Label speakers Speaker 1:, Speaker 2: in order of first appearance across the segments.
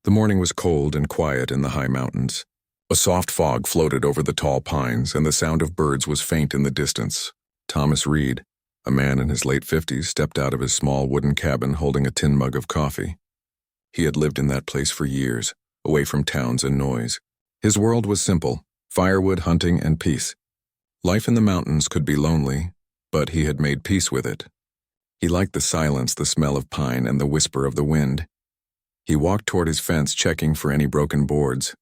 Speaker 1: The morning was cold and quiet in the high mountains. A soft fog floated over the tall pines, and the sound of birds was faint in the distance. Thomas Reed, a man in his late 50s, stepped out of his small wooden cabin holding a tin mug of coffee. He had lived in that place for years, away from towns and noise. His world was simple: firewood, hunting, and peace. Life in the mountains could be lonely, but he had made peace with it. He liked the silence, the smell of pine, and the whisper of the wind. He walked toward his fence, checking for any broken boards.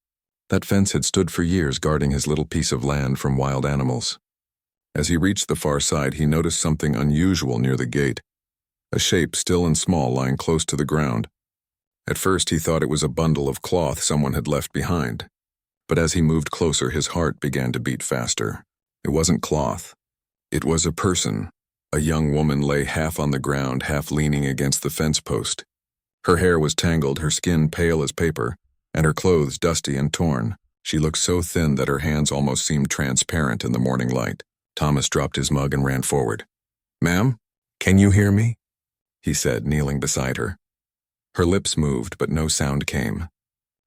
Speaker 1: That fence had stood for years, guarding his little piece of land from wild animals. As he reached the far side, he noticed something unusual near the gate, a shape still and small lying close to the ground. At first he thought it was a bundle of cloth someone had left behind. But as he moved closer, his heart began to beat faster. It wasn't cloth. It was a person. A young woman lay half on the ground, half leaning against the fence post. Her hair was tangled, her skin pale as paper, and her clothes dusty and torn. She looked so thin that her hands almost seemed transparent in the morning light. Thomas dropped his mug and ran forward. "Ma'am, can you hear me?" he said, kneeling beside her. Her lips moved, but no sound came.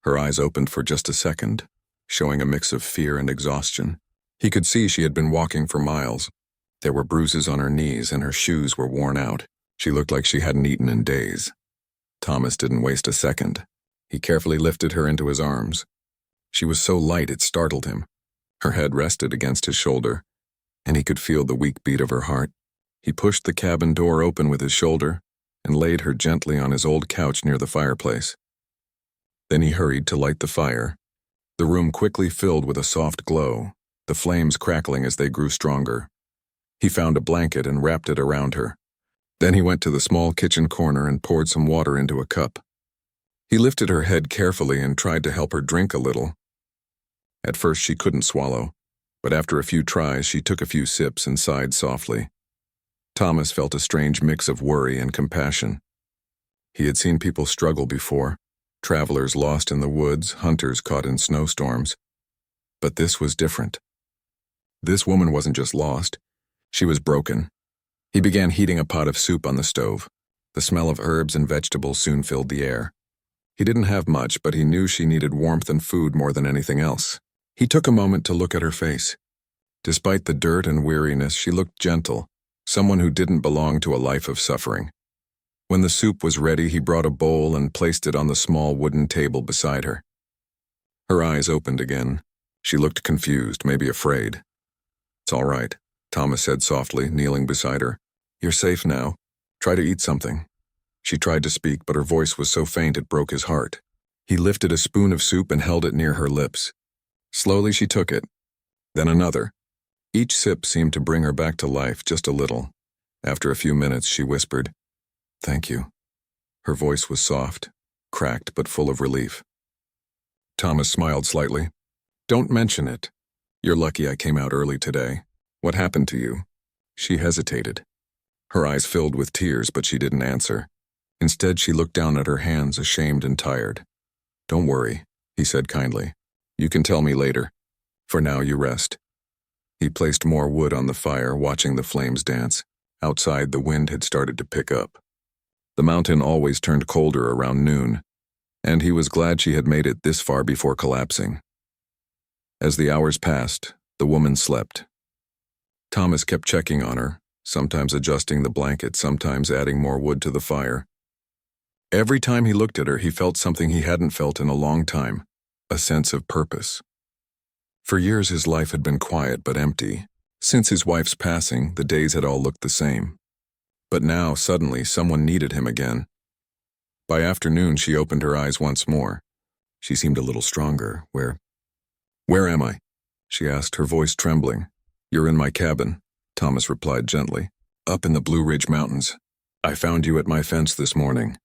Speaker 1: Her eyes opened for just a second, showing a mix of fear and exhaustion. He could see she had been walking for miles. There were bruises on her knees, and her shoes were worn out. She looked like she hadn't eaten in days. Thomas didn't waste a second. He carefully lifted her into his arms. She was so light it startled him. Her head rested against his shoulder, and he could feel the weak beat of her heart. He pushed the cabin door open with his shoulder and laid her gently on his old couch near the fireplace. Then he hurried to light the fire. The room quickly filled with a soft glow, the flames crackling as they grew stronger. He found a blanket and wrapped it around her. Then he went to the small kitchen corner and poured some water into a cup. He lifted her head carefully and tried to help her drink a little. At first she couldn't swallow, but after a few tries she took a few sips and sighed softly. Thomas felt a strange mix of worry and compassion. He had seen people struggle before, travelers lost in the woods, hunters caught in snowstorms. But this was different. This woman wasn't just lost, she was broken. He began heating a pot of soup on the stove. The smell of herbs and vegetables soon filled the air. He didn't have much, but he knew she needed warmth and food more than anything else. He took a moment to look at her face. Despite the dirt and weariness, she looked gentle, someone who didn't belong to a life of suffering. When the soup was ready, he brought a bowl and placed it on the small wooden table beside her. Her eyes opened again. She looked confused, maybe afraid. "It's all right," Thomas said softly, kneeling beside her. "You're safe now. Try to eat something." She tried to speak, but her voice was so faint it broke his heart. He lifted a spoon of soup and held it near her lips. Slowly she took it, then another. Each sip seemed to bring her back to life just a little. After a few minutes, she whispered, "Thank you." Her voice was soft, cracked but full of relief. Thomas smiled slightly. "Don't mention it. You're lucky I came out early today. What happened to you?" She hesitated. Her eyes filled with tears, but she didn't answer. Instead, she looked down at her hands, ashamed and tired. "Don't worry," he said kindly. "You can tell me later. For now, you rest." He placed more wood on the fire, watching the flames dance. Outside, the wind had started to pick up. The mountain always turned colder around noon, and he was glad she had made it this far before collapsing. As the hours passed, the woman slept. Thomas kept checking on her, sometimes adjusting the blanket, sometimes adding more wood to the fire. Every time he looked at her, he felt something he hadn't felt in a long time, a sense of purpose. For years his life had been quiet but empty. Since his wife's passing, the days had all looked the same. But now, suddenly, someone needed him again. By afternoon, she opened her eyes once more. She seemed a little stronger. Where am I?" she asked, her voice trembling. "You're in my cabin," Thomas replied gently. "Up in the Blue Ridge Mountains. I found you at my fence this morning."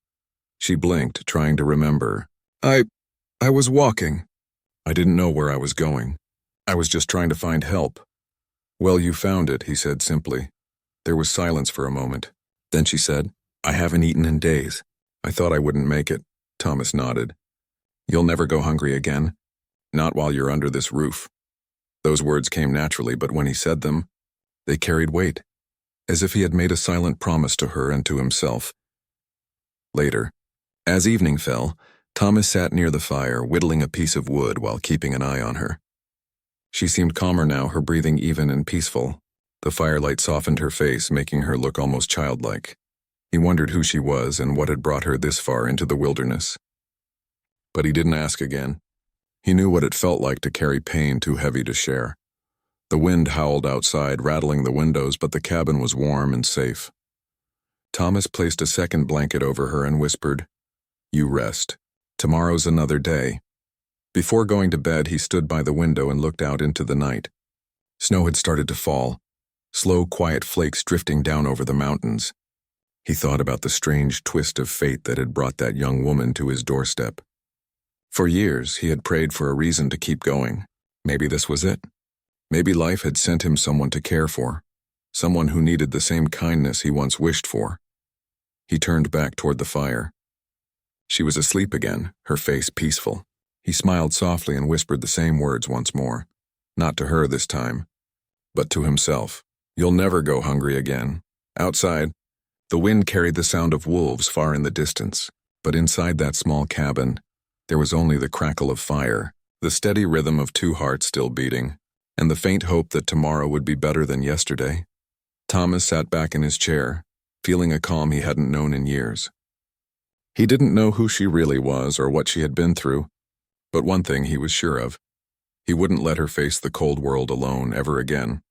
Speaker 1: She blinked, trying to remember. I was walking. I didn't know where I was going. I was just trying to find help." "Well, you found it," he said simply. There was silence for a moment. Then she said, "I haven't eaten in days. I thought I wouldn't make it." Thomas nodded. "You'll never go hungry again? Not while you're under this roof." Those words came naturally, but when he said them, they carried weight, as if he had made a silent promise to her and to himself. Later, as evening fell, Thomas sat near the fire, whittling a piece of wood while keeping an eye on her. She seemed calmer now, her breathing even and peaceful. The firelight softened her face, making her look almost childlike. He wondered who she was and what had brought her this far into the wilderness. But he didn't ask again. He knew what it felt like to carry pain too heavy to share. The wind howled outside, rattling the windows, but the cabin was warm and safe. Thomas placed a second blanket over her and whispered, "You rest. Tomorrow's another day." Before going to bed, he stood by the window and looked out into the night. Snow had started to fall, slow, quiet flakes drifting down over the mountains. He thought about the strange twist of fate that had brought that young woman to his doorstep. For years, he had prayed for a reason to keep going. Maybe this was it. Maybe life had sent him someone to care for, someone who needed the same kindness he once wished for. He turned back toward the fire. She was asleep again, her face peaceful. He smiled softly and whispered the same words once more. Not to her this time, but to himself. "You'll never go hungry again." Outside, the wind carried the sound of wolves far in the distance, but inside that small cabin, there was only the crackle of fire, the steady rhythm of two hearts still beating, and the faint hope that tomorrow would be better than yesterday. Thomas sat back in his chair, feeling a calm he hadn't known in years. He didn't know who she really was or what she had been through, but one thing he was sure of. He wouldn't let her face the cold world alone ever again.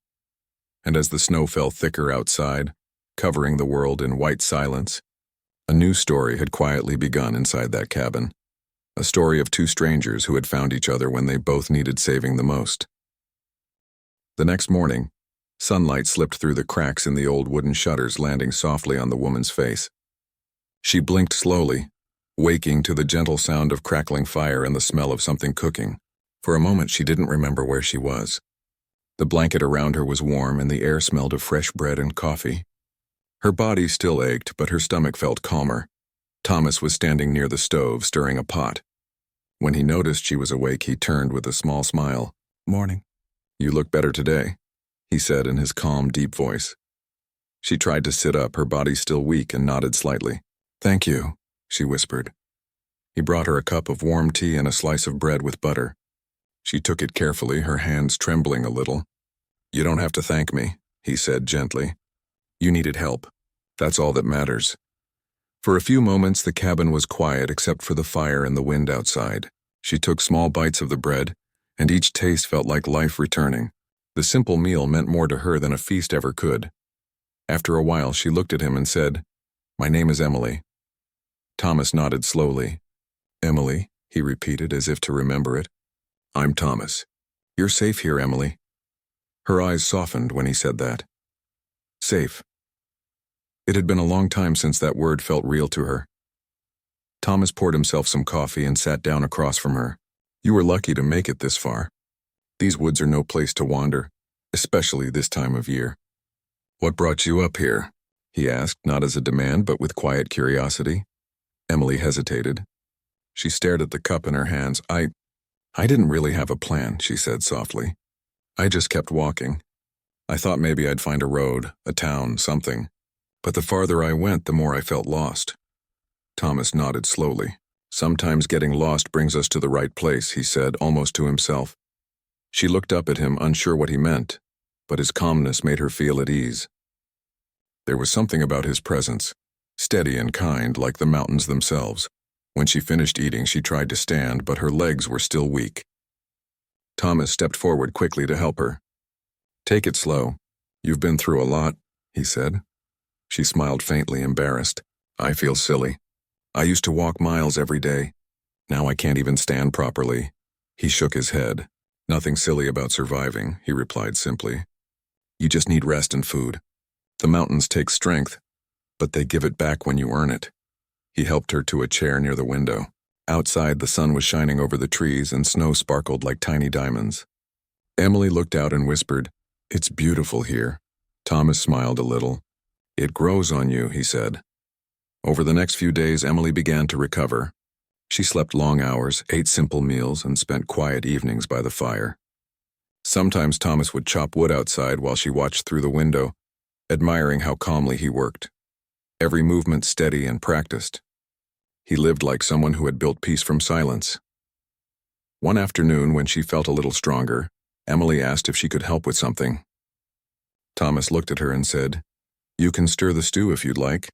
Speaker 1: And as the snow fell thicker outside, covering the world in white silence, a new story had quietly begun inside that cabin. A story of two strangers who had found each other when they both needed saving the most. The next morning, sunlight slipped through the cracks in the old wooden shutters, landing softly on the woman's face. She blinked slowly, waking to the gentle sound of crackling fire and the smell of something cooking. For a moment, she didn't remember where she was. The blanket around her was warm and the air smelled of fresh bread and coffee. Her body still ached, but her stomach felt calmer. Thomas was standing near the stove, stirring a pot. When he noticed she was awake, he turned with a small smile. "Morning. You look better today," he said in his calm, deep voice. She tried to sit up, her body still weak, and nodded slightly. "Thank you," she whispered. He brought her a cup of warm tea and a slice of bread with butter. She took it carefully, her hands trembling a little. "You don't have to thank me," he said gently. "You needed help. That's all that matters." For a few moments, the cabin was quiet except for the fire and the wind outside. She took small bites of the bread, and each taste felt like life returning. The simple meal meant more to her than a feast ever could. After a while, she looked at him and said, "My name is Emily." Thomas nodded slowly. "Emily," he repeated as if to remember it. "I'm Thomas. You're safe here, Emily." Her eyes softened when he said that. Safe. It had been a long time since that word felt real to her. Thomas poured himself some coffee and sat down across from her. "You were lucky to make it this far. These woods are no place to wander, especially this time of year." "What brought you up here?" he asked, not as a demand but with quiet curiosity. Emily hesitated. She stared at the cup in her hands. I didn't really have a plan," she said softly. "I just kept walking. I thought maybe I'd find a road, a town, something. But the farther I went, the more I felt lost." Thomas nodded slowly. "Sometimes getting lost brings us to the right place," he said, almost to himself. She looked up at him, unsure what he meant, but his calmness made her feel at ease. There was something about his presence, steady and kind, like the mountains themselves. When she finished eating, she tried to stand, but her legs were still weak. Thomas stepped forward quickly to help her. "Take it slow. You've been through a lot," he said. She smiled faintly, embarrassed. "I feel silly. I used to walk miles every day. Now I can't even stand properly." He shook his head. "Nothing silly about surviving," he replied simply. "You just need rest and food. The mountains take strength, but they give it back when you earn it." He helped her to a chair near the window. Outside, the sun was shining over the trees and snow sparkled like tiny diamonds. Emily looked out and whispered, "It's beautiful here." Thomas smiled a little. "It grows on you," he said. Over the next few days, Emily began to recover. She slept long hours, ate simple meals, and spent quiet evenings by the fire. Sometimes Thomas would chop wood outside while she watched through the window, admiring how calmly he worked. Every movement steady and practiced. He lived like someone who had built peace from silence. One afternoon, when she felt a little stronger, Emily asked if she could help with something. Thomas looked at her and said, "You can stir the stew if you'd like,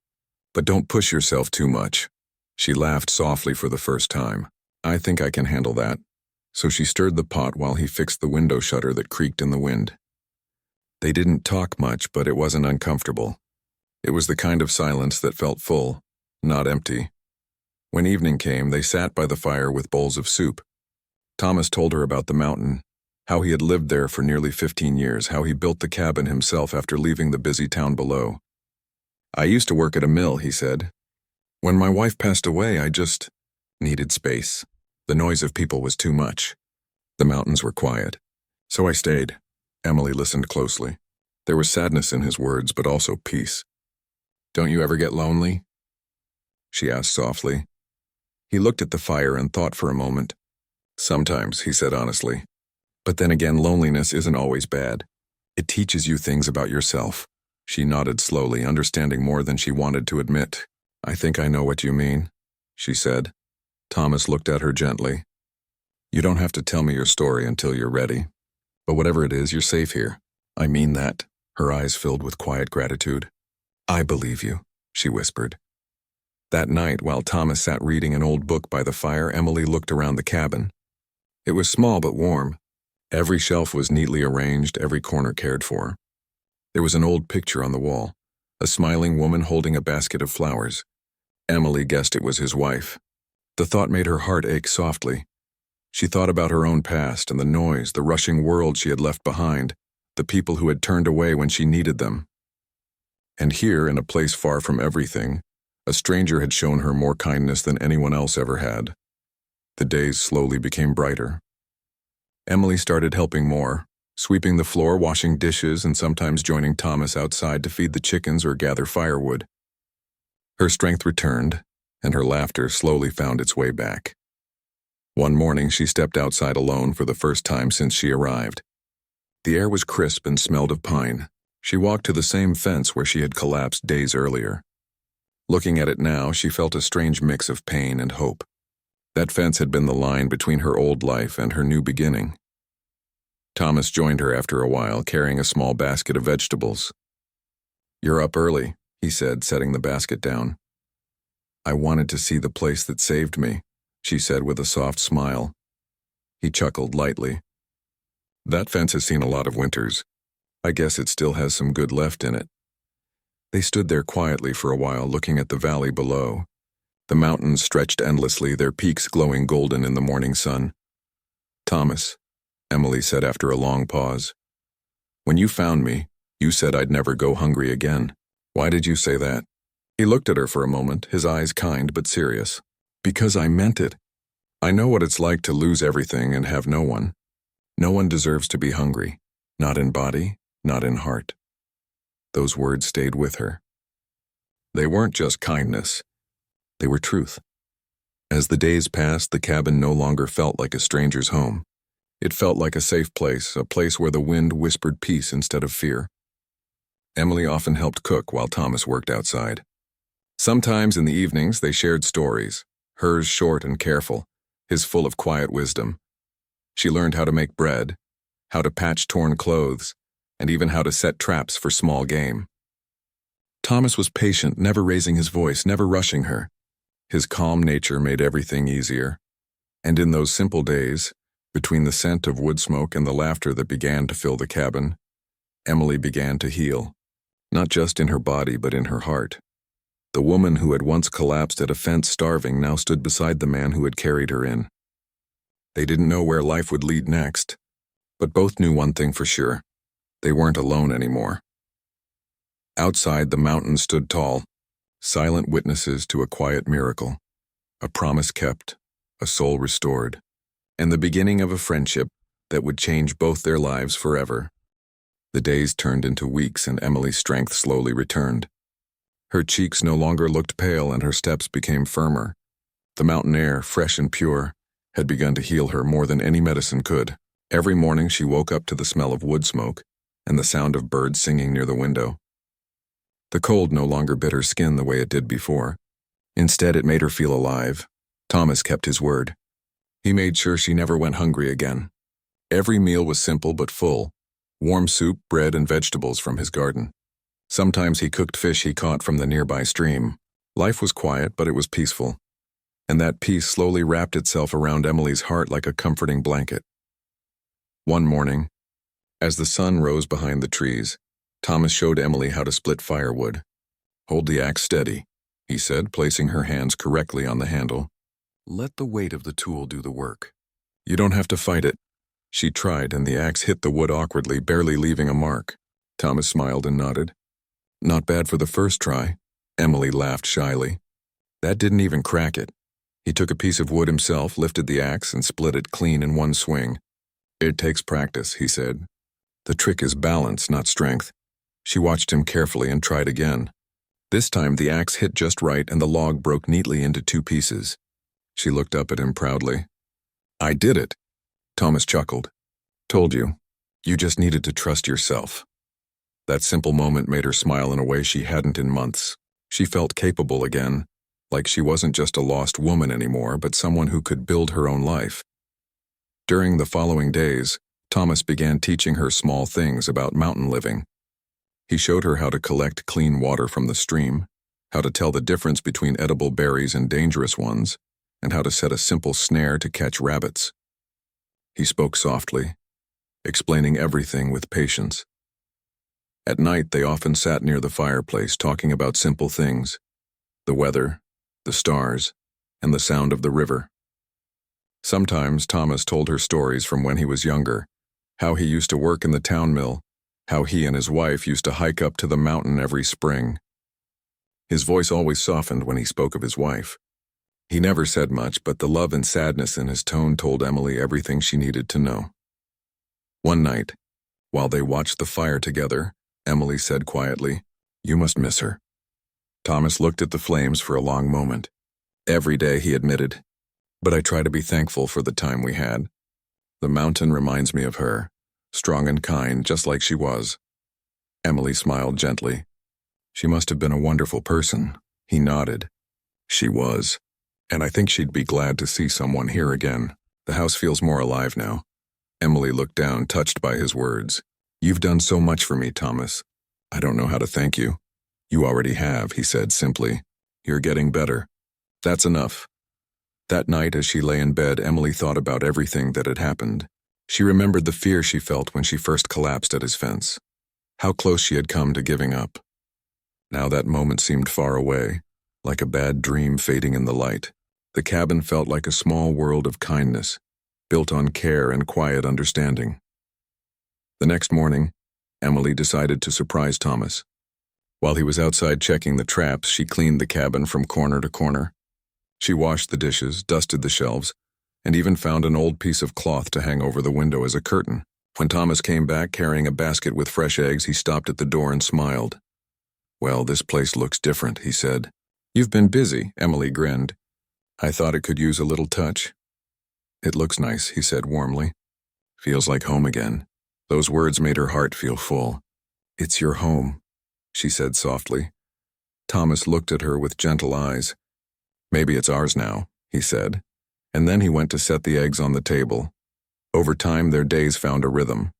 Speaker 1: but don't push yourself too much." She laughed softly for the first time. "I think I can handle that." So she stirred the pot while he fixed the window shutter that creaked in the wind. They didn't talk much, but it wasn't uncomfortable. It was the kind of silence that felt full, not empty. When evening came, they sat by the fire with bowls of soup. Thomas told her about the mountain, how he had lived there for nearly 15 years, how he built the cabin himself after leaving the busy town below. "I used to work at a mill," he said. "When my wife passed away, I just needed space. The noise of people was too much. The mountains were quiet. So I stayed." Emily listened closely. There was sadness in his words, but also peace. "Don't you ever get lonely?" she asked softly. He looked at the fire and thought for a moment. "Sometimes," he said honestly. "But then again, loneliness isn't always bad. It teaches you things about yourself." She nodded slowly, understanding more than she wanted to admit. "I think I know what you mean," she said. Thomas looked at her gently. "You don't have to tell me your story until you're ready. But whatever it is, you're safe here." "I mean that," her eyes filled with quiet gratitude. "I believe you," she whispered. That night, while Thomas sat reading an old book by the fire, Emily looked around the cabin. It was small but warm. Every shelf was neatly arranged, every corner cared for. There was an old picture on the wall, a smiling woman holding a basket of flowers. Emily guessed it was his wife. The thought made her heart ache softly. She thought about her own past and the noise, the rushing world she had left behind, the people who had turned away when she needed them. And here, in a place far from everything, a stranger had shown her more kindness than anyone else ever had. The days slowly became brighter. Emily started helping more, sweeping the floor, washing dishes, and sometimes joining Thomas outside to feed the chickens or gather firewood. Her strength returned, and her laughter slowly found its way back. One morning, she stepped outside alone for the first time since she arrived. The air was crisp and smelled of pine. She walked to the same fence where she had collapsed days earlier. Looking at it now, she felt a strange mix of pain and hope. That fence had been the line between her old life and her new beginning. Thomas joined her after a while, carrying a small basket of vegetables. "You're up early," he said, setting the basket down. "I wanted to see the place that saved me," she said with a soft smile. He chuckled lightly. "That fence has seen a lot of winters. I guess it still has some good left in it." They stood there quietly for a while, looking at the valley below. The mountains stretched endlessly, their peaks glowing golden in the morning sun. "Thomas," Emily said after a long pause, "when you found me, you said I'd never go hungry again. Why did you say that?" He looked at her for a moment, his eyes kind but serious. "Because I meant it. I know what it's like to lose everything and have no one. No one deserves to be hungry, not in body, not in heart." Those words stayed with her. They weren't just kindness. They were truth. As the days passed, the cabin no longer felt like a stranger's home. It felt like a safe place, a place where the wind whispered peace instead of fear. Emily often helped cook while Thomas worked outside. Sometimes in the evenings they shared stories, hers short and careful, his full of quiet wisdom. She learned how to make bread, how to patch torn clothes, and even how to set traps for small game. Thomas was patient, never raising his voice, never rushing her. His calm nature made everything easier. And in those simple days, between the scent of wood smoke and the laughter that began to fill the cabin, Emily began to heal, not just in her body but in her heart. The woman who had once collapsed at a fence starving now stood beside the man who had carried her in. They didn't know where life would lead next, but both knew one thing for sure: they weren't alone anymore. Outside, the mountains stood tall, silent witnesses to a quiet miracle, a promise kept, a soul restored, and the beginning of a friendship that would change both their lives forever. The days turned into weeks, and Emily's strength slowly returned. Her cheeks no longer looked pale, and her steps became firmer. The mountain air, fresh and pure, had begun to heal her more than any medicine could. Every morning she woke up to the smell of wood smoke and the sound of birds singing near the window. The cold no longer bit her skin the way it did before. Instead, it made her feel alive. Thomas kept his word. He made sure she never went hungry again. Every meal was simple but full. Warm soup, bread, and vegetables from his garden. Sometimes he cooked fish he caught from the nearby stream. Life was quiet, but it was peaceful. And that peace slowly wrapped itself around Emily's heart like a comforting blanket. One morning, as the sun rose behind the trees, Thomas showed Emily how to split firewood. "Hold the axe steady," he said, placing her hands correctly on the handle. "Let the weight of the tool do the work. You don't have to fight it." She tried, and the axe hit the wood awkwardly, barely leaving a mark. Thomas smiled and nodded. "Not bad for the first try." Emily laughed shyly. "That didn't even crack it." He took a piece of wood himself, lifted the axe, and split it clean in one swing. "It takes practice," he said. "The trick is balance, not strength." She watched him carefully and tried again. This time the axe hit just right and the log broke neatly into 2 pieces. She looked up at him proudly. "I did it." Thomas chuckled. "Told you. You just needed to trust yourself." That simple moment made her smile in a way she hadn't in months. She felt capable again, like she wasn't just a lost woman anymore, but someone who could build her own life. During the following days, Thomas began teaching her small things about mountain living. He showed her how to collect clean water from the stream, how to tell the difference between edible berries and dangerous ones, and how to set a simple snare to catch rabbits. He spoke softly, explaining everything with patience. At night, they often sat near the fireplace talking about simple things: the weather, the stars, and the sound of the river. Sometimes Thomas told her stories from when he was younger, how he used to work in the town mill, how he and his wife used to hike up to the mountain every spring. His voice always softened when he spoke of his wife. He never said much, but the love and sadness in his tone told Emily everything she needed to know. One night, while they watched the fire together, Emily said quietly, "You must miss her." Thomas looked at the flames for a long moment. "Every day," he admitted, "but I try to be thankful for the time we had. The mountain reminds me of her, strong and kind, just like she was." Emily smiled gently. "She must have been a wonderful person." He nodded. "She was. And I think she'd be glad to see someone here again. The house feels more alive now." Emily looked down, touched by his words. "You've done so much for me, Thomas. I don't know how to thank you." "You already have," he said simply. "You're getting better. That's enough." That night, as she lay in bed, Emily thought about everything that had happened. She remembered the fear she felt when she first collapsed at his fence. How close she had come to giving up. Now that moment seemed far away, like a bad dream fading in the light. The cabin felt like a small world of kindness, built on care and quiet understanding. The next morning, Emily decided to surprise Thomas. While he was outside checking the traps, she cleaned the cabin from corner to corner. She washed the dishes, dusted the shelves, and even found an old piece of cloth to hang over the window as a curtain. When Thomas came back carrying a basket with fresh eggs, he stopped at the door and smiled. "Well, this place looks different," he said. "You've been busy," Emily grinned. "I thought it could use a little touch." "It looks nice," he said warmly. "Feels like home again." Those words made her heart feel full. "It's your home," she said softly. Thomas looked at her with gentle eyes. "Maybe it's ours now," he said, and then he went to set the eggs on the table. Over time, their days found a rhythm.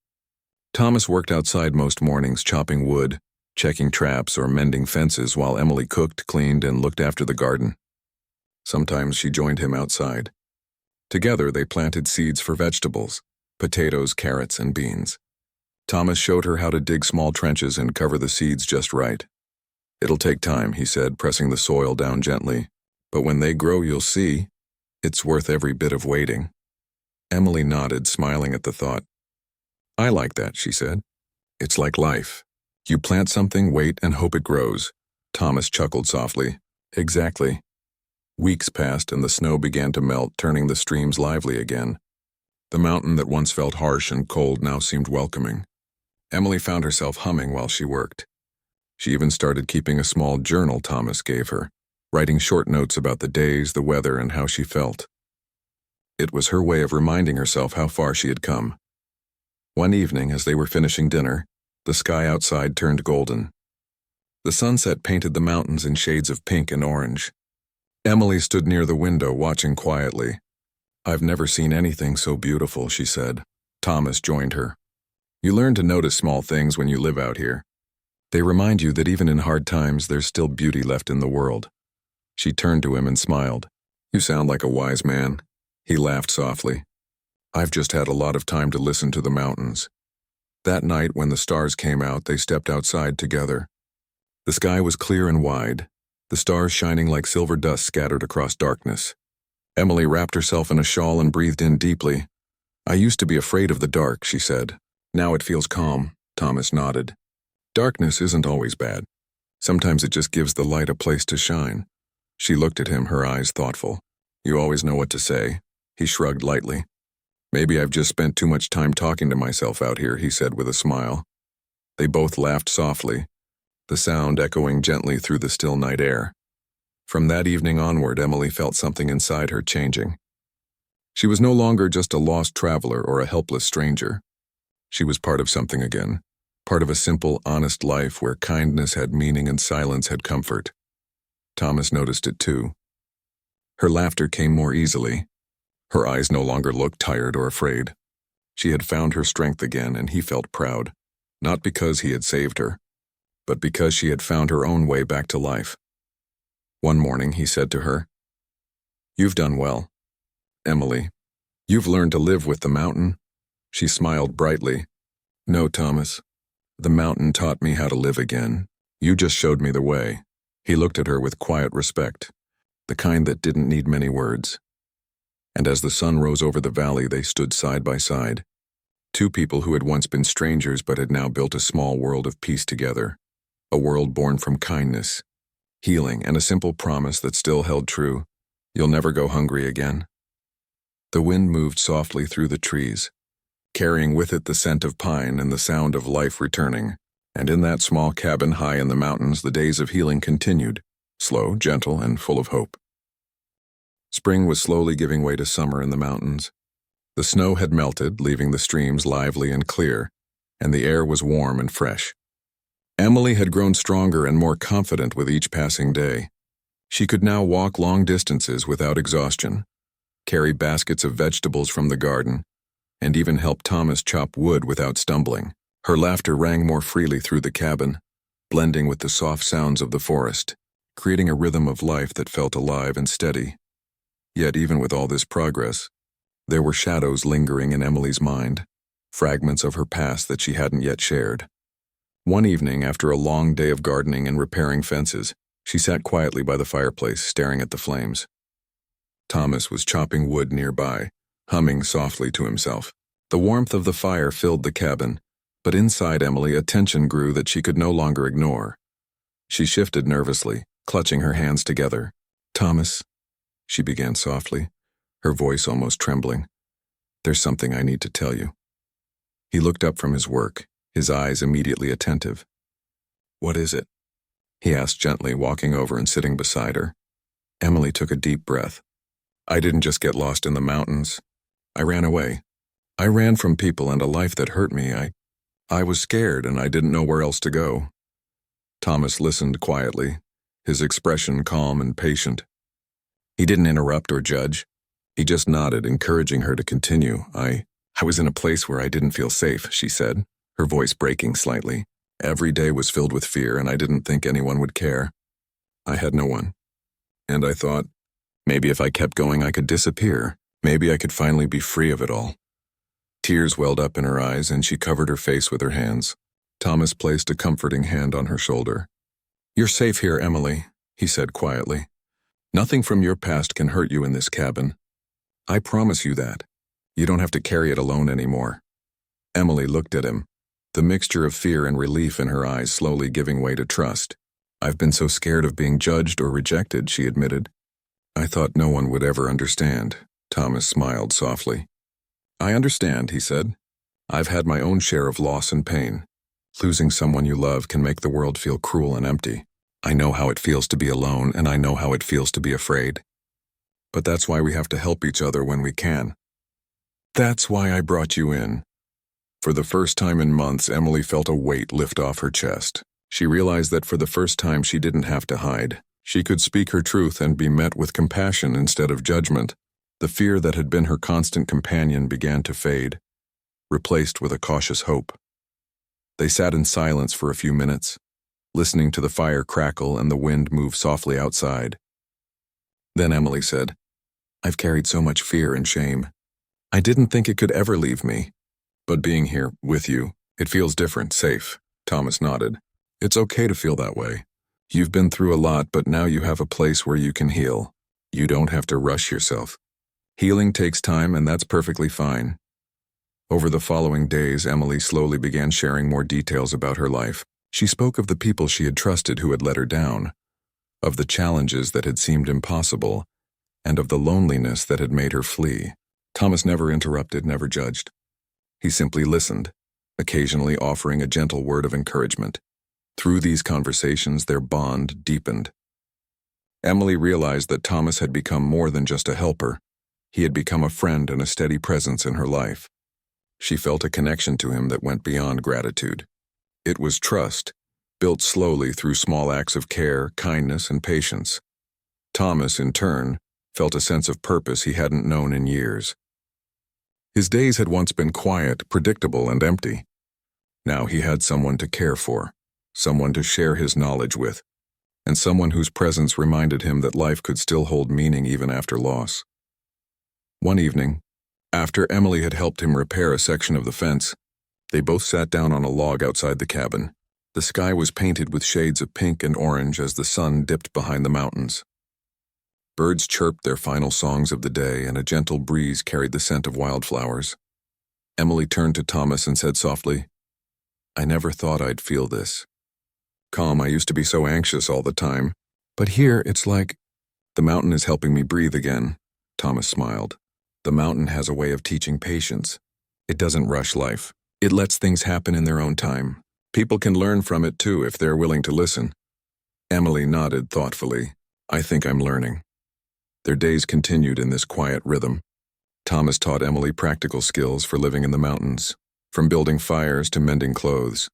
Speaker 1: Thomas worked outside most mornings, chopping wood, checking traps, or mending fences, while Emily cooked, cleaned, and looked after the garden. Sometimes she joined him outside. Together, they planted seeds for vegetables: potatoes, carrots, and beans. Thomas showed her how to dig small trenches and cover the seeds just right. "It'll take time," he said, pressing the soil down gently. "But when they grow, you'll see. It's worth every bit of waiting." Emily nodded, smiling at the thought. "I like that," she said. "It's like life. You plant something, wait, and hope it grows." Thomas chuckled softly. "Exactly." Weeks passed and the snow began to melt, turning the streams lively again. The mountain that once felt harsh and cold now seemed welcoming. Emily found herself humming while she worked. She even started keeping a small journal Thomas gave her, writing short notes about the days, the weather, and how she felt. It was her way of reminding herself how far she had come. One evening, as they were finishing dinner, the sky outside turned golden. The sunset painted the mountains in shades of pink and orange. Emily stood near the window, watching quietly. "I've never seen anything so beautiful," she said. Thomas joined her. "You learn to notice small things when you live out here. They remind you that even in hard times, there's still beauty left in the world." She turned to him and smiled. "You sound like a wise man." He laughed softly. "I've just had a lot of time to listen to the mountains." That night, when the stars came out, they stepped outside together. The sky was clear and wide, the stars shining like silver dust scattered across darkness. Emily wrapped herself in a shawl and breathed in deeply. "I used to be afraid of the dark," she said. "Now it feels calm." Thomas nodded. "Darkness isn't always bad. Sometimes it just gives the light a place to shine." She looked at him, her eyes thoughtful. "You always know what to say." He shrugged lightly. "Maybe I've just spent too much time talking to myself out here," he said with a smile. They both laughed softly, the sound echoing gently through the still night air. From that evening onward, Emily felt something inside her changing. She was no longer just a lost traveler or a helpless stranger. She was part of something again, part of a simple, honest life where kindness had meaning and silence had comfort. Thomas noticed it too. Her laughter came more easily. Her eyes no longer looked tired or afraid. She had found her strength again, and he felt proud, not because he had saved her, but because she had found her own way back to life. One morning he said to her, "You've done well, Emily. You've learned to live with the mountain." She smiled brightly. "No, Thomas. The mountain taught me how to live again. You just showed me the way." He looked at her with quiet respect, the kind that didn't need many words. And as the sun rose over the valley, they stood side by side. Two people who had once been strangers but had now built a small world of peace together. A world born from kindness, healing, and a simple promise that still held true. You'll never go hungry again. The wind moved softly through the trees, carrying with it the scent of pine and the sound of life returning. And in that small cabin high in the mountains, the days of healing continued, slow, gentle, and full of hope. Spring was slowly giving way to summer in the mountains. The snow had melted, leaving the streams lively and clear, and the air was warm and fresh. Emily had grown stronger and more confident with each passing day. She could now walk long distances without exhaustion, carry baskets of vegetables from the garden, and even help Thomas chop wood without stumbling. Her laughter rang more freely through the cabin, blending with the soft sounds of the forest, creating a rhythm of life that felt alive and steady. Yet even with all this progress, there were shadows lingering in Emily's mind, fragments of her past that she hadn't yet shared. One evening, after a long day of gardening and repairing fences, she sat quietly by the fireplace, staring at the flames. Thomas was chopping wood nearby, humming softly to himself. The warmth of the fire filled the cabin, but inside Emily a tension grew that she could no longer ignore. She shifted nervously, clutching her hands together. "Thomas," she began softly, her voice almost trembling. "There's something I need to tell you." He looked up from his work, his eyes immediately attentive. "What is it?" he asked gently, walking over and sitting beside her. Emily took a deep breath. "I didn't just get lost in the mountains. I ran away. I ran from people and a life that hurt me. I was scared and I didn't know where else to go." Thomas listened quietly, his expression calm and patient. He didn't interrupt or judge. He just nodded, encouraging her to continue. I was in a place where I didn't feel safe," she said, her voice breaking slightly. "Every day was filled with fear, and I didn't think anyone would care. I had no one. And I thought, maybe if I kept going I could disappear. Maybe I could finally be free of it all." Tears welled up in her eyes, and she covered her face with her hands. Thomas placed a comforting hand on her shoulder. "You're safe here, Emily," he said quietly. "Nothing from your past can hurt you in this cabin. I promise you that. You don't have to carry it alone anymore." Emily looked at him, the mixture of fear and relief in her eyes slowly giving way to trust. "I've been so scared of being judged or rejected," she admitted. "I thought no one would ever understand." Thomas smiled softly. "I understand," he said. "I've had my own share of loss and pain. Losing someone you love can make the world feel cruel and empty. I know how it feels to be alone, and I know how it feels to be afraid. But that's why we have to help each other when we can. That's why I brought you in." For the first time in months, Emily felt a weight lift off her chest. She realized that for the first time she didn't have to hide. She could speak her truth and be met with compassion instead of judgment. The fear that had been her constant companion began to fade, replaced with a cautious hope. They sat in silence for a few minutes, listening to the fire crackle and the wind move softly outside. Then Emily said, "I've carried so much fear and shame. I didn't think it could ever leave me. But being here, with you, it feels different, safe." Thomas nodded. "It's okay to feel that way. You've been through a lot, but now you have a place where you can heal. You don't have to rush yourself. Healing takes time, and that's perfectly fine." Over the following days, Emily slowly began sharing more details about her life. She spoke of the people she had trusted who had let her down, of the challenges that had seemed impossible, and of the loneliness that had made her flee. Thomas never interrupted, never judged. He simply listened, occasionally offering a gentle word of encouragement. Through these conversations, their bond deepened. Emily realized that Thomas had become more than just a helper. He had become a friend and a steady presence in her life. She felt a connection to him that went beyond gratitude. It was trust, built slowly through small acts of care, kindness, and patience. Thomas, in turn, felt a sense of purpose he hadn't known in years. His days had once been quiet, predictable, and empty. Now he had someone to care for, someone to share his knowledge with, and someone whose presence reminded him that life could still hold meaning even after loss. One evening, after Emily had helped him repair a section of the fence, they both sat down on a log outside the cabin. The sky was painted with shades of pink and orange as the sun dipped behind the mountains. Birds chirped their final songs of the day, and a gentle breeze carried the scent of wildflowers. Emily turned to Thomas and said softly, "I never thought I'd feel this. Calm, I used to be so anxious all the time. But here, it's like the mountain is helping me breathe again." Thomas smiled. "The mountain has a way of teaching patience. It doesn't rush life. It lets things happen in their own time. People can learn from it too if they're willing to listen." Emily nodded thoughtfully. "I think I'm learning." Their days continued in this quiet rhythm. Thomas taught Emily practical skills for living in the mountains, from building fires to mending clothes.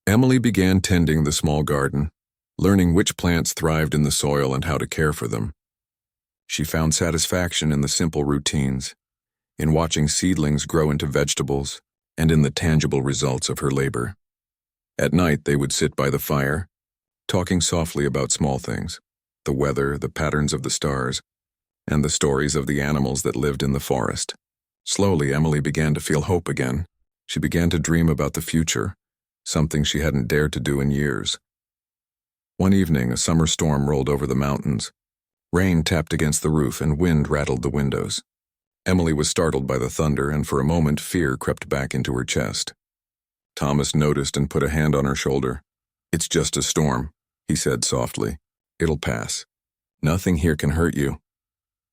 Speaker 1: Emily began tending the small garden, learning which plants thrived in the soil and how to care for them. She found satisfaction in the simple routines, in watching seedlings grow into vegetables, and in the tangible results of her labor. At night, they would sit by the fire, talking softly about small things, the weather, the patterns of the stars, and the stories of the animals that lived in the forest. Slowly, Emily began to feel hope again. She began to dream about the future, something she hadn't dared to do in years. One evening, a summer storm rolled over the mountains. Rain tapped against the roof and wind rattled the windows. Emily was startled by the thunder, and for a moment fear crept back into her chest. Thomas noticed and put a hand on her shoulder. "It's just a storm," he said softly. "It'll pass. Nothing here can hurt you."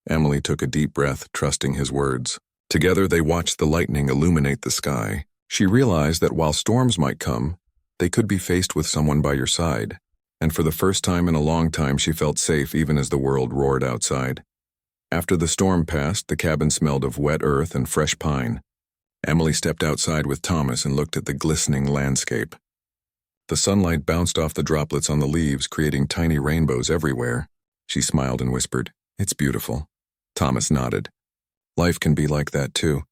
Speaker 1: Emily took a deep breath, trusting his words. Together they watched the lightning illuminate the sky. She realized that while storms might come, they could be faced with someone by your side. And for the first time in a long time, she felt safe even as the world roared outside. After the storm passed, the cabin smelled of wet earth and fresh pine. Emily stepped outside with Thomas and looked at the glistening landscape. The sunlight bounced off the droplets on the leaves, creating tiny rainbows everywhere. She smiled and whispered, "It's beautiful." Thomas nodded. "Life can be like that too.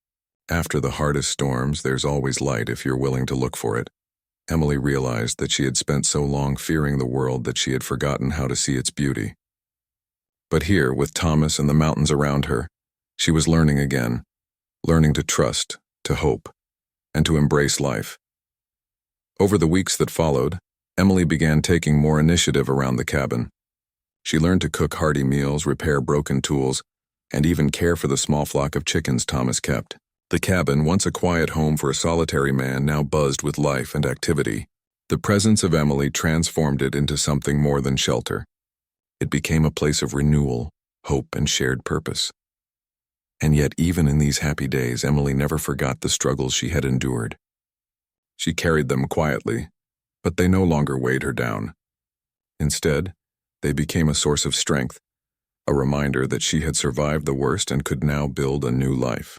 Speaker 1: After the hardest storms, there's always light if you're willing to look for it." Emily realized that she had spent so long fearing the world that she had forgotten how to see its beauty. But here, with Thomas and the mountains around her, she was learning again, learning to trust, to hope, and to embrace life. Over the weeks that followed, Emily began taking more initiative around the cabin. She learned to cook hearty meals, repair broken tools, and even care for the small flock of chickens Thomas kept. The cabin, once a quiet home for a solitary man, now buzzed with life and activity. The presence of Emily transformed it into something more than shelter. It became a place of renewal, hope, and shared purpose. And yet, even in these happy days, Emily never forgot the struggles she had endured. She carried them quietly, but they no longer weighed her down. Instead, they became a source of strength, a reminder that she had survived the worst and could now build a new life.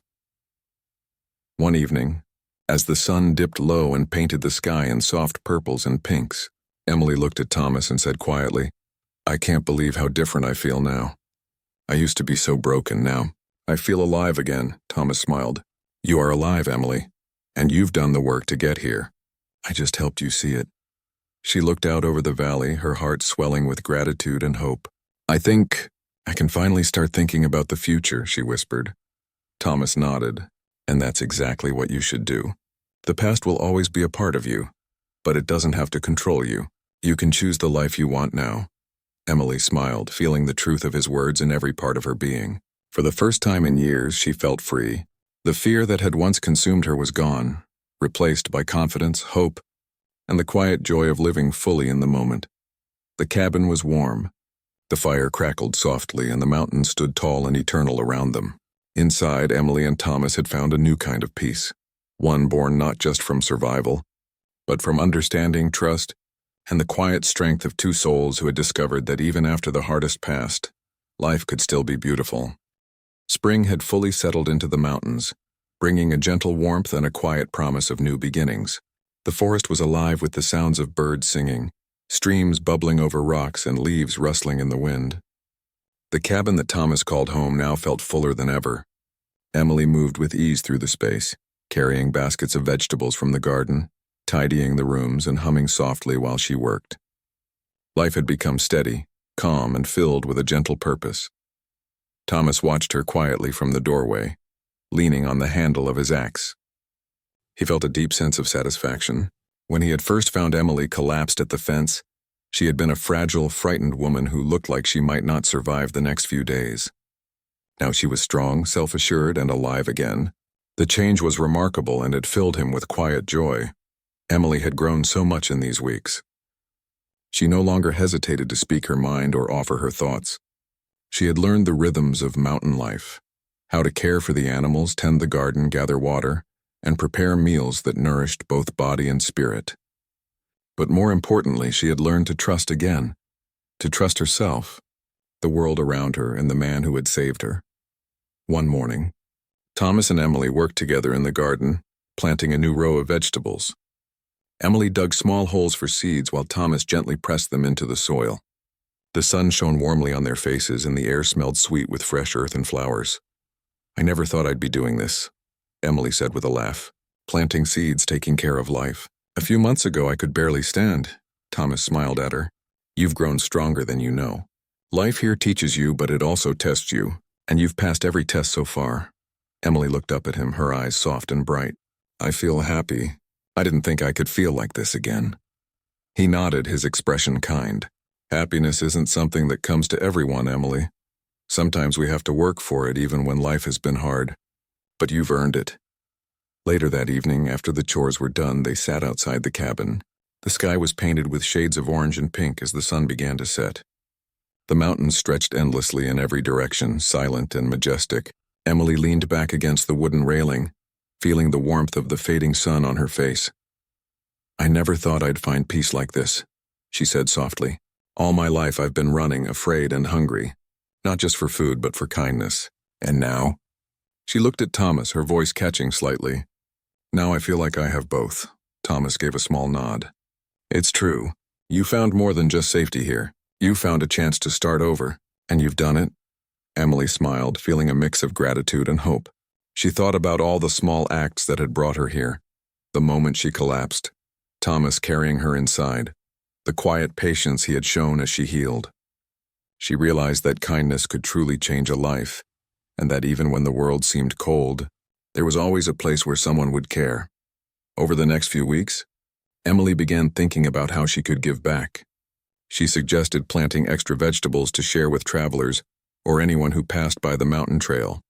Speaker 1: One evening, as the sun dipped low and painted the sky in soft purples and pinks, Emily looked at Thomas and said quietly, I can't believe how different I feel now. I used to be so broken now. I feel alive again, Thomas smiled. You are alive, Emily, and you've done the work to get here. I just helped you see it. She looked out over the valley, her heart swelling with gratitude and hope. I think I can finally start thinking about the future, she whispered. Thomas nodded, and that's exactly what you should do. The past will always be a part of you, but it doesn't have to control you. You can choose the life you want now. Emily smiled, feeling the truth of his words in every part of her being. For the first time in years, she felt free. The fear that had once consumed her was gone, replaced by confidence, hope, and the quiet joy of living fully in the moment. The cabin was warm. The fire crackled softly, and the mountains stood tall and eternal around them. Inside, Emily and Thomas had found a new kind of peace, one born not just from survival, but from understanding, trust, and the quiet strength of two souls who had discovered that even after the hardest passed, life could still be beautiful. Spring had fully settled into the mountains, bringing a gentle warmth and a quiet promise of new beginnings. The forest was alive with the sounds of birds singing, streams bubbling over rocks and leaves rustling in the wind. The cabin that Thomas called home now felt fuller than ever. Emily moved with ease through the space, carrying baskets of vegetables from the garden, tidying the rooms and humming softly while she worked. Life had become steady, calm, and filled with a gentle purpose. Thomas watched her quietly from the doorway, leaning on the handle of his axe. He felt a deep sense of satisfaction. When he had first found Emily collapsed at the fence, she had been a fragile, frightened woman who looked like she might not survive the next few days. Now she was strong, self-assured, and alive again. The change was remarkable, and it filled him with quiet joy. Emily had grown so much in these weeks. She no longer hesitated to speak her mind or offer her thoughts. She had learned the rhythms of mountain life, how to care for the animals, tend the garden, gather water, and prepare meals that nourished both body and spirit. But more importantly, she had learned to trust again, to trust herself, the world around her, and the man who had saved her. One morning, Thomas and Emily worked together in the garden, planting a new row of vegetables. Emily dug small holes for seeds while Thomas gently pressed them into the soil. The sun shone warmly on their faces, and the air smelled sweet with fresh earth and flowers. I never thought I'd be doing this, Emily said with a laugh. Planting seeds, taking care of life. A few months ago I could barely stand. Thomas smiled at her. You've grown stronger than you know. Life here teaches you, but it also tests you, and you've passed every test so far. Emily looked up at him, her eyes soft and bright. I feel happy. I didn't think I could feel like this again. He nodded, his expression kind. Happiness isn't something that comes to everyone, Emily. Sometimes we have to work for it even when life has been hard. But you've earned it. Later that evening, after the chores were done, they sat outside the cabin. The sky was painted with shades of orange and pink as the sun began to set. The mountains stretched endlessly in every direction, silent and majestic. Emily leaned back against the wooden railing, feeling the warmth of the fading sun on her face. I never thought I'd find peace like this, she said softly. All my life I've been running, afraid and hungry, not just for food but for kindness. And now? She looked at Thomas, her voice catching slightly. Now I feel like I have both. Thomas gave a small nod. It's true. You found more than just safety here. You found a chance to start over, and you've done it. Emily smiled, feeling a mix of gratitude and hope. She thought about all the small acts that had brought her here. The moment she collapsed, Thomas carrying her inside, the quiet patience he had shown as she healed. She realized that kindness could truly change a life, and that even when the world seemed cold, there was always a place where someone would care. Over the next few weeks, Emily began thinking about how she could give back. She suggested planting extra vegetables to share with travelers or anyone who passed by the mountain trail.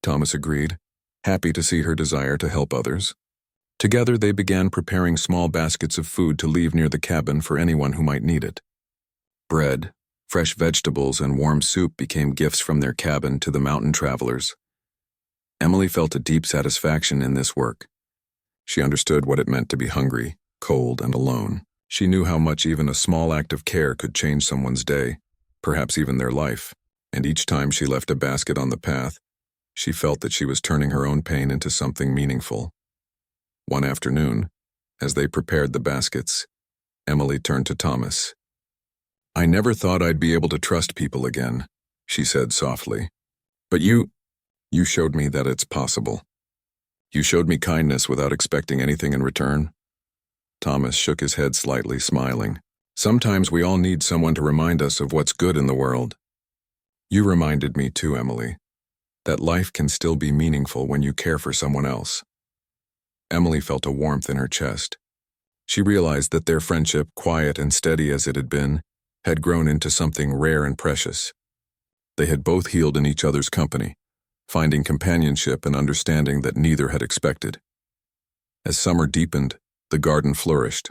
Speaker 1: Thomas agreed, happy to see her desire to help others. Together they began preparing small baskets of food to leave near the cabin for anyone who might need it. Bread, fresh vegetables, and warm soup became gifts from their cabin to the mountain travelers. Emily felt a deep satisfaction in this work. She understood what it meant to be hungry, cold, and alone. She knew how much even a small act of care could change someone's day, perhaps even their life, and each time she left a basket on the path, she felt that she was turning her own pain into something meaningful. One afternoon, as they prepared the baskets, Emily turned to Thomas. "I never thought I'd be able to trust people again," she said softly. "But you showed me that it's possible. You showed me kindness without expecting anything in return." Thomas shook his head slightly, smiling. "Sometimes we all need someone to remind us of what's good in the world. You reminded me too, Emily, that life can still be meaningful when you care for someone else." Emily felt a warmth in her chest. She realized that their friendship, quiet and steady as it had been, had grown into something rare and precious. They had both healed in each other's company, finding companionship and understanding that neither had expected. As summer deepened, the garden flourished.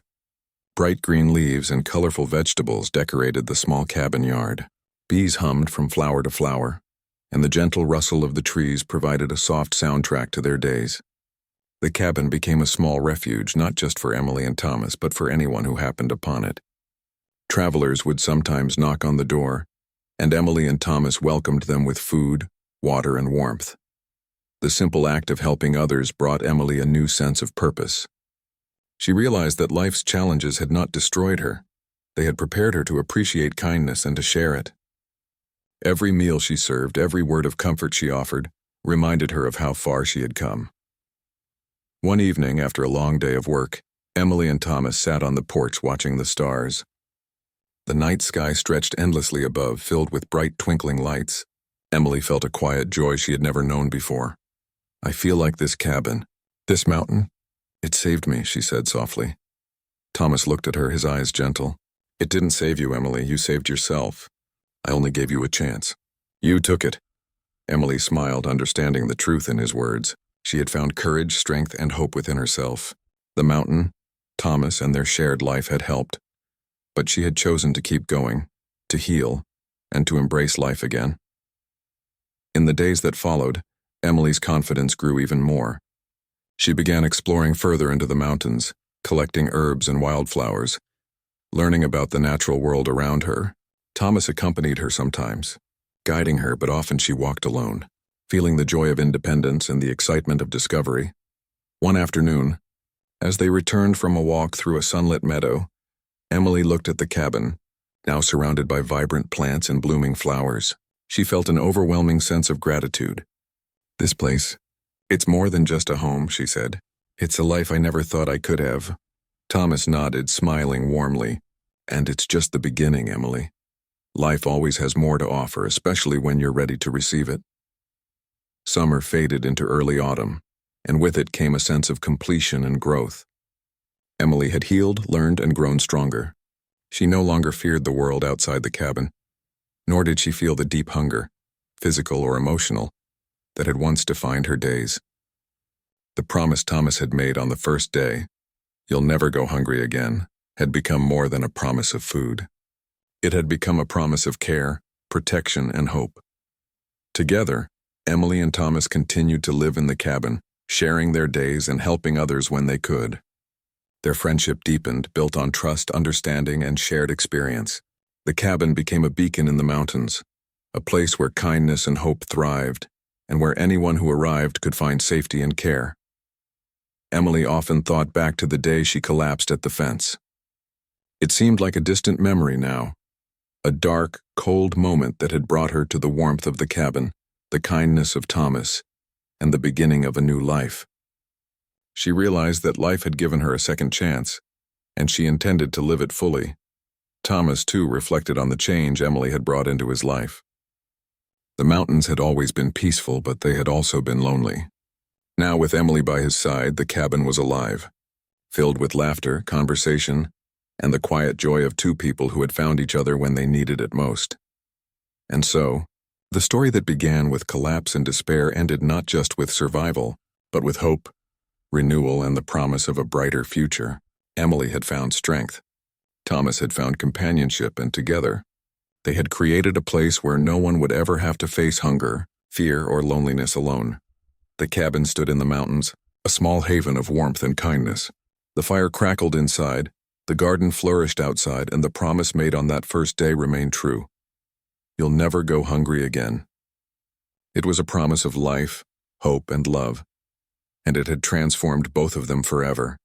Speaker 1: Bright green leaves and colorful vegetables decorated the small cabin yard. Bees hummed from flower to flower, and the gentle rustle of the trees provided a soft soundtrack to their days. The cabin became a small refuge not just for Emily and Thomas, but for anyone who happened upon it. Travelers would sometimes knock on the door, and Emily and Thomas welcomed them with food, water, and warmth. The simple act of helping others brought Emily a new sense of purpose. She realized that life's challenges had not destroyed her. They had prepared her to appreciate kindness and to share it. Every meal she served, every word of comfort she offered, reminded her of how far she had come. One evening, after a long day of work, Emily and Thomas sat on the porch watching the stars. The night sky stretched endlessly above, filled with bright twinkling lights. Emily felt a quiet joy she had never known before. "I feel like this cabin, this mountain. It saved me," she said softly. Thomas looked at her, his eyes gentle. "It didn't save you, Emily. You saved yourself. I only gave you a chance. You took it." Emily smiled, understanding the truth in his words. She had found courage, strength, and hope within herself. The mountain, Thomas, and their shared life had helped. But she had chosen to keep going, to heal, and to embrace life again. In the days that followed, Emily's confidence grew even more. She began exploring further into the mountains, collecting herbs and wildflowers, learning about the natural world around her. Thomas accompanied her sometimes, guiding her, but often she walked alone, feeling the joy of independence and the excitement of discovery. One afternoon, as they returned from a walk through a sunlit meadow, Emily looked at the cabin, now surrounded by vibrant plants and blooming flowers. She felt an overwhelming sense of gratitude. "This place, it's more than just a home," she said. "It's a life I never thought I could have." Thomas nodded, smiling warmly. "And it's just the beginning, Emily. Life always has more to offer, especially when you're ready to receive it." Summer faded into early autumn, and with it came a sense of completion and growth. Emily had healed, learned, and grown stronger. She no longer feared the world outside the cabin, nor did she feel the deep hunger, physical or emotional, that had once defined her days. The promise Thomas had made on the first day, "You'll never go hungry again," had become more than a promise of food. It had become a promise of care, protection, and hope. Together, Emily and Thomas continued to live in the cabin, sharing their days and helping others when they could. Their friendship deepened, built on trust, understanding, and shared experience. The cabin became a beacon in the mountains, a place where kindness and hope thrived, and where anyone who arrived could find safety and care. Emily often thought back to the day she collapsed at the fence. It seemed like a distant memory now, a dark, cold moment that had brought her to the warmth of the cabin, the kindness of Thomas, and the beginning of a new life. She realized that life had given her a second chance, and she intended to live it fully. Thomas, too, reflected on the change Emily had brought into his life. The mountains had always been peaceful, but they had also been lonely. Now, with Emily by his side, the cabin was alive, filled with laughter, conversation, and the quiet joy of two people who had found each other when they needed it most. And so, the story that began with collapse and despair ended not just with survival, but with hope, renewal, and the promise of a brighter future. Emily had found strength. Thomas had found companionship, and together, they had created a place where no one would ever have to face hunger, fear, or loneliness alone. The cabin stood in the mountains, a small haven of warmth and kindness. The fire crackled inside, the garden flourished outside, and the promise made on that first day remained true. "You'll never go hungry again." It was a promise of life, hope, and love, and it had transformed both of them forever.